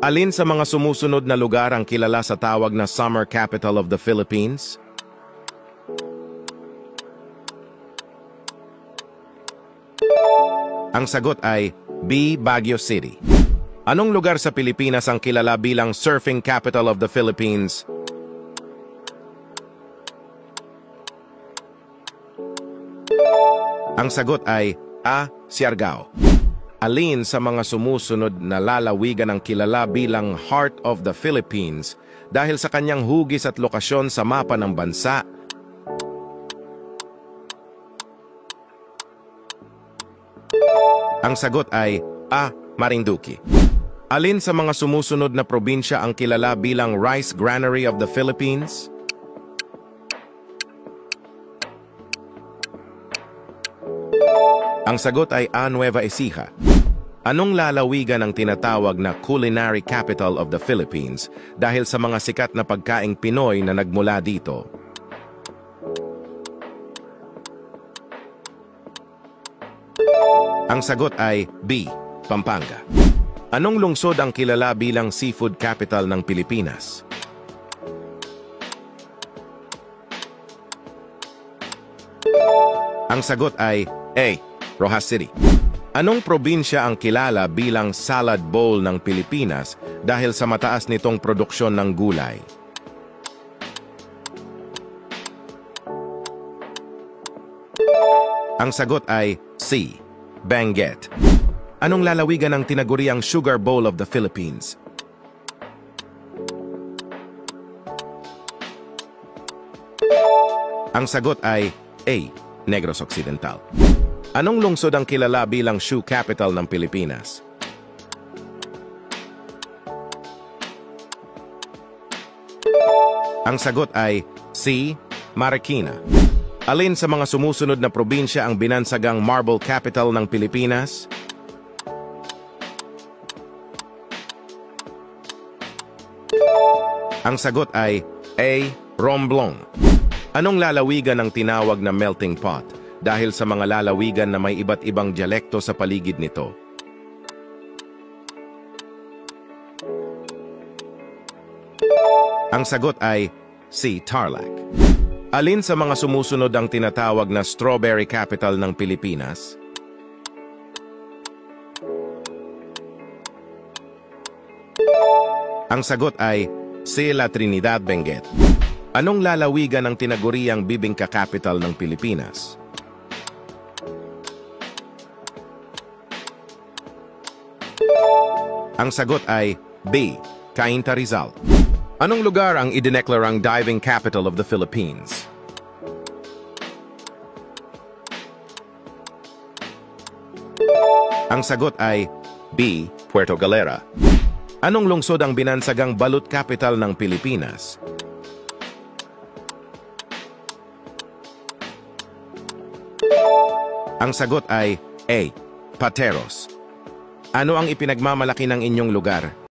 Alin sa mga sumusunod na lugar ang kilala sa tawag na Summer Capital of the Philippines? Ang sagot ay B. Baguio City. Anong lugar sa Pilipinas ang kilala bilang Surfing Capital of the Philippines? Ang sagot ay A. Siargao. Alin sa mga sumusunod na lalawigan ang kilala bilang Heart of the Philippines dahil sa kanyang hugis at lokasyon sa mapa ng bansa? Ang sagot ay A. Marinduque. Alin sa mga sumusunod na probinsya ang kilala bilang Rice Granary of the Philippines? Ang sagot ay A. Nueva Ecija. Anong lalawigan ang tinatawag na Culinary Capital of the Philippines dahil sa mga sikat na pagkaing Pinoy na nagmula dito? Ang sagot ay B. Pampanga. Anong lungsod ang kilala bilang Seafood Capital ng Pilipinas? Ang sagot ay A. Rojas City. Anong probinsya ang kilala bilang Salad Bowl ng Pilipinas dahil sa mataas nitong produksyon ng gulay? Ang sagot ay C. Benguet. Anong lalawigan ang tinaguriang Sugar Bowl of the Philippines? Ang sagot ay A. Negros Occidental. Anong lungsod ang kilala bilang Shoe Capital ng Pilipinas? Ang sagot ay C. Marikina. Alin sa mga sumusunod na probinsya ang binansagang Marble Capital ng Pilipinas? Ang sagot ay A. Romblon. Anong lalawigan ang tinawag na melting pot dahil sa mga lalawigan na may iba't ibang dialekto sa paligid nito? Ang sagot ay C. Tarlac. Alin sa mga sumusunod ang tinatawag na Strawberry Capital ng Pilipinas? Ang sagot ay C. La Trinidad Benguet. Anong lalawigan ang tinaguriang Bibingka Capital ng Pilipinas? Ang sagot ay B. Cainta Rizal. Anong lugar ang idineklarang Diving Capital of the Philippines? Ang sagot ay B. Puerto Galera. Anong lungsod ang binansagang Balut Capital ng Pilipinas? Ang sagot ay A. Pateros. Ano ang ipinagmamalaki ng inyong lugar?